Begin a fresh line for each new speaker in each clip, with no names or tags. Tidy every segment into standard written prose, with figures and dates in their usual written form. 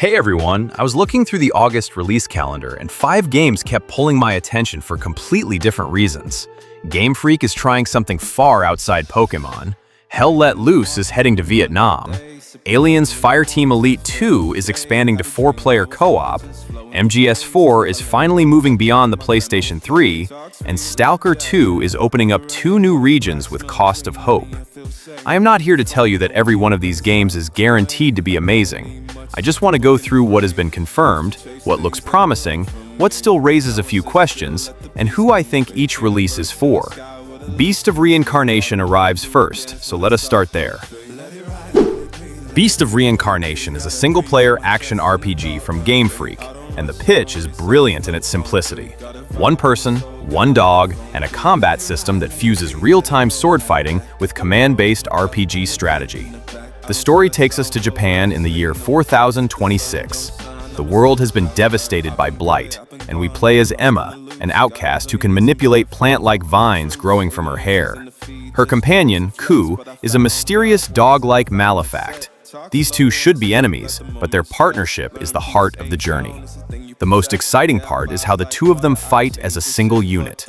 Hey everyone, I was looking through the August release calendar and 5 games kept pulling my attention for completely different reasons. Game Freak is trying something far outside Pokemon, Hell Let Loose is heading to Vietnam, Aliens Fireteam Elite 2 is expanding to 4-player co-op, MGS4 is finally moving beyond the PlayStation 3, and S.T.A.L.K.E.R 2 is opening up 2 new regions with Cost of Hope. I am not here to tell you that every one of these games is guaranteed to be amazing. I just want to go through what has been confirmed, what looks promising, what still raises a few questions, and who I think each release is for. Beast of Reincarnation arrives first, so let us start there. Beast of Reincarnation is a single-player action RPG from Game Freak, and the pitch is brilliant in its simplicity. One person, one dog, and a combat system that fuses real-time sword fighting with command-based RPG strategy. The story takes us to Japan in the year 4026. The world has been devastated by blight, and we play as Emma, an outcast who can manipulate plant-like vines growing from her hair. Her companion, Ku, is a mysterious dog-like malefact. These two should be enemies, but their partnership is the heart of the journey. The most exciting part is how the two of them fight as a single unit.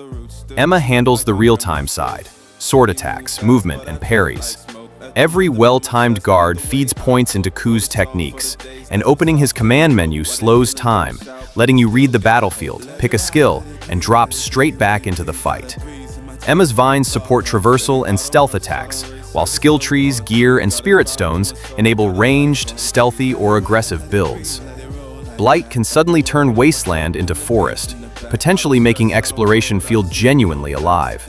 Emma handles the real-time side, sword attacks, movement, and parries. Every well-timed guard feeds points into Ku's techniques, and opening his command menu slows time, letting you read the battlefield, pick a skill, and drop straight back into the fight. Emma's vines support traversal and stealth attacks, while skill trees, gear, and spirit stones enable ranged, stealthy, or aggressive builds. Blight can suddenly turn wasteland into forest, potentially making exploration feel genuinely alive.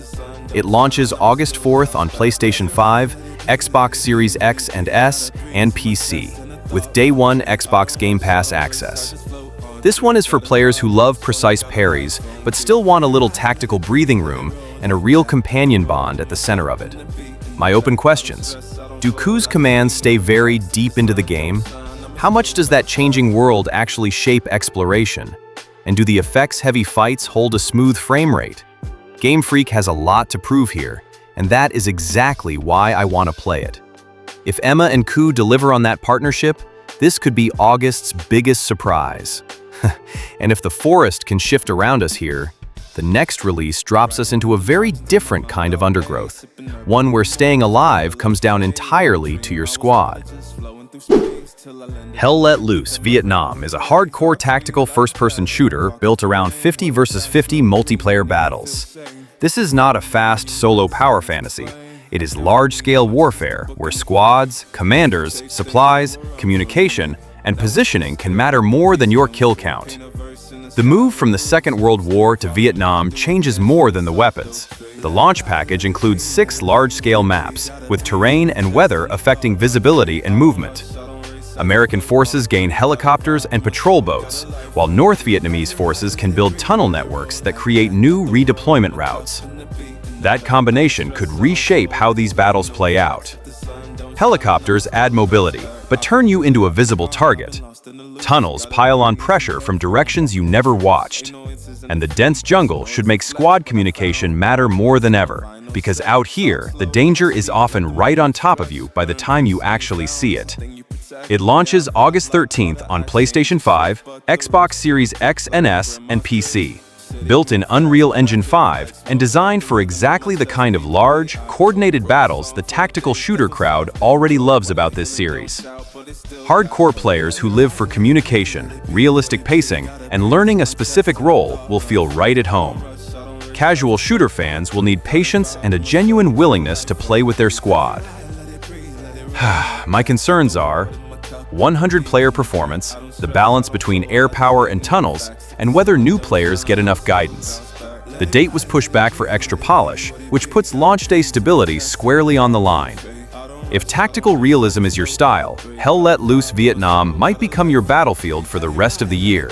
It launches August 4th on PlayStation 5, Xbox Series X and S, and PC, with Day 1 Xbox Game Pass access. This one is for players who love precise parries, but still want a little tactical breathing room and a real companion bond at the center of it. My open questions: do Ku's commands stay very deep into the game? How much does that changing world actually shape exploration? And do the effects-heavy fights hold a smooth frame rate? Game Freak has a lot to prove here, and that is exactly why I want to play it. If Emma and Ku deliver on that partnership, this could be August's biggest surprise. And if the forest can shift around us here, the next release drops us into a very different kind of undergrowth, one where staying alive comes down entirely to your squad. Hell Let Loose Vietnam is a hardcore tactical first-person shooter built around 50 versus 50 multiplayer battles. This is not a fast solo power fantasy. It is large-scale warfare where squads, commanders, supplies, communication, and positioning can matter more than your kill count. The move from the Second World War to Vietnam changes more than the weapons. The launch package includes 6 large-scale maps, with terrain and weather affecting visibility and movement. American forces gain helicopters and patrol boats, while North Vietnamese forces can build tunnel networks that create new redeployment routes. That combination could reshape how these battles play out. Helicopters add mobility, but turn you into a visible target. Tunnels pile on pressure from directions you never watched. And the dense jungle should make squad communication matter more than ever, because out here, the danger is often right on top of you by the time you actually see it. It launches August 13th on PlayStation 5, Xbox Series X and S, and PC. Built in Unreal Engine 5 and designed for exactly the kind of large, coordinated battles the tactical shooter crowd already loves about this series. Hardcore players who live for communication, realistic pacing, and learning a specific role will feel right at home. Casual shooter fans will need patience and a genuine willingness to play with their squad. My concerns are 100-player performance, the balance between air power and tunnels, and whether new players get enough guidance. The date was pushed back for extra polish, which puts launch day stability squarely on the line. If tactical realism is your style, Hell Let Loose Vietnam might become your battlefield for the rest of the year.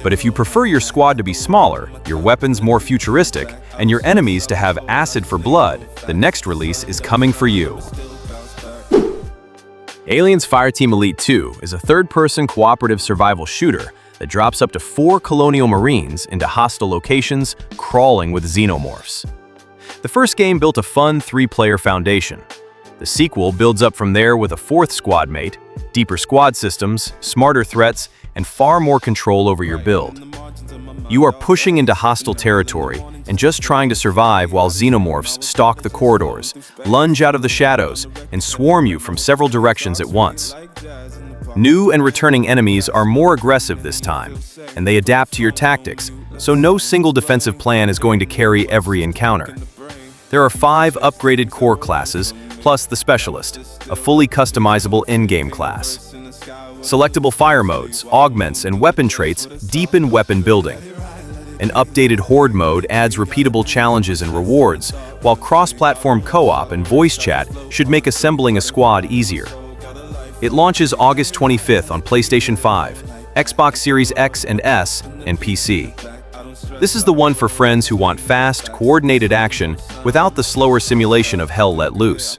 But if you prefer your squad to be smaller, your weapons more futuristic, and your enemies to have acid for blood, the next release is coming for you. Aliens Fireteam Elite 2 is a third-person cooperative survival shooter that drops up to 4 colonial marines into hostile locations, crawling with xenomorphs. The first game built a fun 3-player foundation. The sequel builds up from there with a fourth squad mate, deeper squad systems, smarter threats, and far more control over your build. You are pushing into hostile territory and just trying to survive while xenomorphs stalk the corridors, lunge out of the shadows, and swarm you from several directions at once. New and returning enemies are more aggressive this time, and they adapt to your tactics, so no single defensive plan is going to carry every encounter. There are 5 upgraded core classes, plus the Specialist, a fully customizable in-game class. Selectable fire modes, augments, and weapon traits deepen weapon building. An updated Horde mode adds repeatable challenges and rewards, while cross-platform co-op and voice chat should make assembling a squad easier. It launches August 25th on PlayStation 5, Xbox Series X and S, and PC. This is the one for friends who want fast, coordinated action without the slower simulation of Hell Let Loose.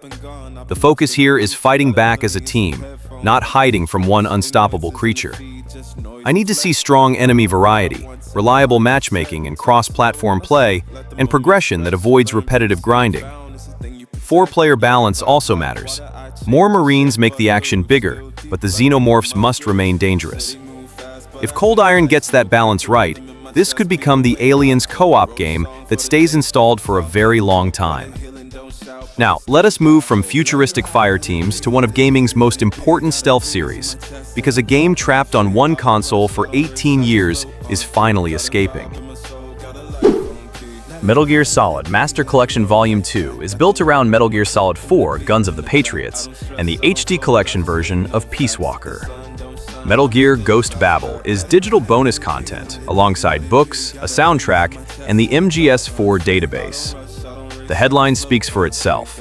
The focus here is fighting back as a team, not hiding from one unstoppable creature. I need to see strong enemy variety, reliable matchmaking and cross-platform play, and progression that avoids repetitive grinding. 4-player balance also matters. More Marines make the action bigger, but the xenomorphs must remain dangerous. If Cold Iron gets that balance right, this could become the Aliens co-op game that stays installed for a very long time. Now, let us move from futuristic fire teams to one of gaming's most important stealth series, because a game trapped on one console for 18 years is finally escaping. Metal Gear Solid Master Collection Volume 2 is built around Metal Gear Solid 4 Guns of the Patriots and the HD Collection version of Peace Walker. Metal Gear Ghost Babel is digital bonus content alongside books, a soundtrack, and the MGS4 database. The headline speaks for itself.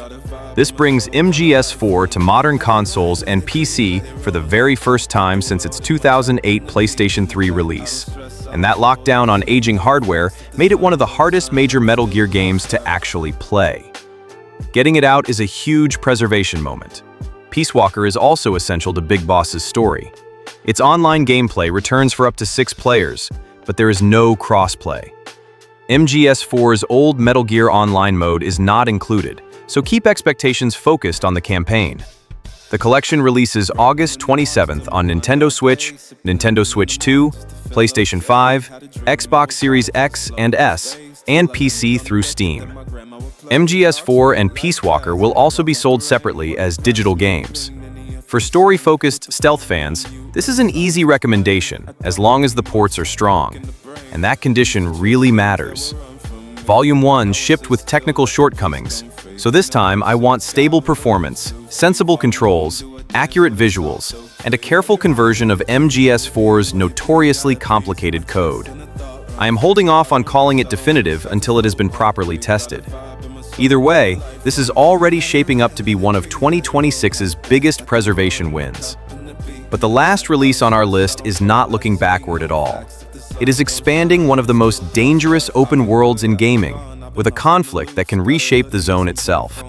This brings MGS4 to modern consoles and PC for the very first time since its 2008 PlayStation 3 release. And that lockdown on aging hardware made it one of the hardest major Metal Gear games to actually play. Getting it out is a huge preservation moment. Peace Walker is also essential to Big Boss's story. Its online gameplay returns for up to 6 players, but there is no crossplay. MGS4's old Metal Gear Online mode is not included, so keep expectations focused on the campaign. The collection releases August 27th on Nintendo Switch, Nintendo Switch 2, PlayStation 5, Xbox Series X and S, and PC through Steam. MGS4 and Peace Walker will also be sold separately as digital games. For story-focused stealth fans, this is an easy recommendation as long as the ports are strong. And that condition really matters. Volume 1 shipped with technical shortcomings, so this time I want stable performance, sensible controls, accurate visuals, and a careful conversion of MGS4's notoriously complicated code. I am holding off on calling it definitive until it has been properly tested. Either way, this is already shaping up to be one of 2026's biggest preservation wins. But the last release on our list is not looking backward at all. It is expanding one of the most dangerous open worlds in gaming, with a conflict that can reshape the zone itself.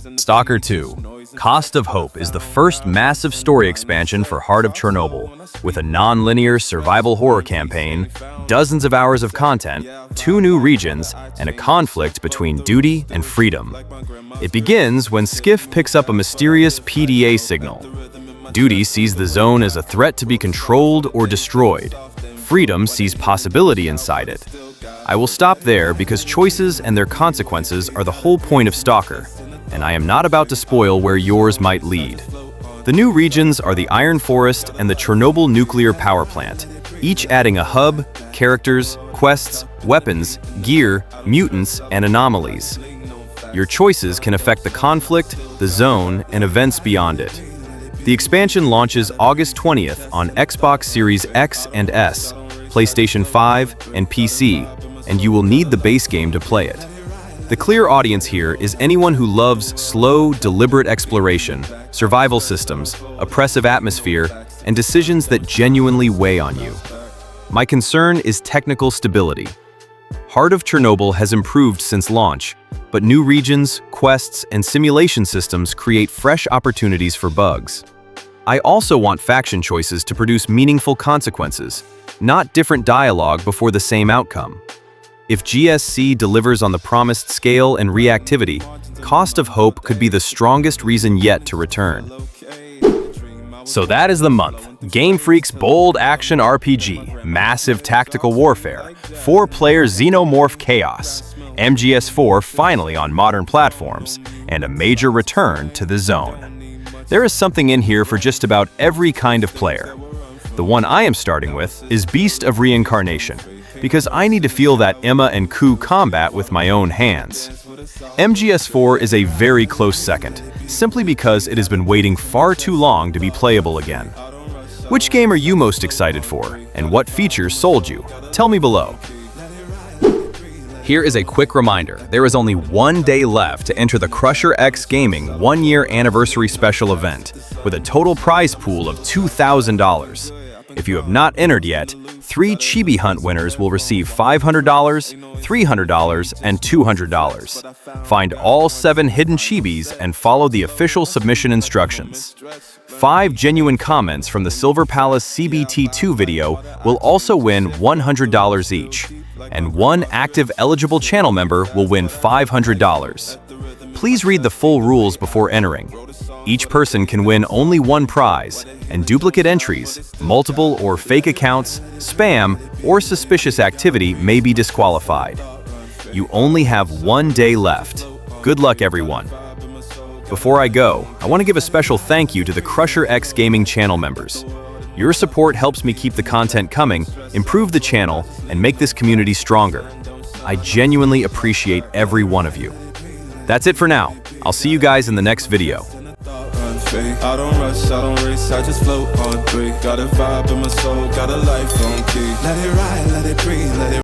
S.T.A.L.K.E.R 2. Cost of Hope is the first massive story expansion for Heart of Chernobyl, with a non-linear survival horror campaign, dozens of hours of content, 2 new regions, and a conflict between duty and freedom. It begins when Skiff picks up a mysterious PDA signal. Duty sees the zone as a threat to be controlled or destroyed. Freedom sees possibility inside it. I will stop there because choices and their consequences are the whole point of S.T.A.L.K.E.R, and I am not about to spoil where yours might lead. The new regions are the Iron Forest and the Chernobyl nuclear power plant, each adding a hub, characters, quests, weapons, gear, mutants, and anomalies. Your choices can affect the conflict, the zone, and events beyond it. The expansion launches August 20th on Xbox Series X and S, PlayStation 5, and PC, and you will need the base game to play it. The clear audience here is anyone who loves slow, deliberate exploration, survival systems, oppressive atmosphere, and decisions that genuinely weigh on you. My concern is technical stability. Heart of Chernobyl has improved since launch, but new regions, quests, and simulation systems create fresh opportunities for bugs. I also want faction choices to produce meaningful consequences, not different dialogue before the same outcome. If GSC delivers on the promised scale and reactivity, cost of hope could be the strongest reason yet to return. So that is the month. Game Freak's bold action RPG, massive tactical warfare, 4-player xenomorph chaos, MGS4 finally on modern platforms, and a major return to the zone. There is something in here for just about every kind of player. The one I am starting with is Beast of Reincarnation, because I need to feel that Emma and Ku combat with my own hands. MGS4 is a very close second, simply because it has been waiting far too long to be playable again. Which game are you most excited for, and what features sold you? Tell me below. Here is a quick reminder, there is only 1 day left to enter the CrusherXGaming 1-year anniversary special event, with a total prize pool of $2,000. If you have not entered yet, 3 Chibi Hunt winners will receive $500, $300, and $200. Find all 7 hidden Chibis and follow the official submission instructions. 5 genuine comments from the Silver Palace CBT2 video will also win $100 each, and 1 active eligible channel member will win $500. Please read the full rules before entering. Each person can win only 1 prize, and duplicate entries, multiple or fake accounts, spam, or suspicious activity may be disqualified. You only have 1 day left. Good luck, everyone. Before I go, I want to give a special thank you to the CrusherXGaming channel members. Your support helps me keep the content coming, improve the channel, and make this community stronger. I genuinely appreciate every one of you. That's it for now. I'll see you guys in the next video.
I don't rush, I don't race, I just float on 3. Got a vibe in my soul, got a life on key. Let it ride, let it breathe, let it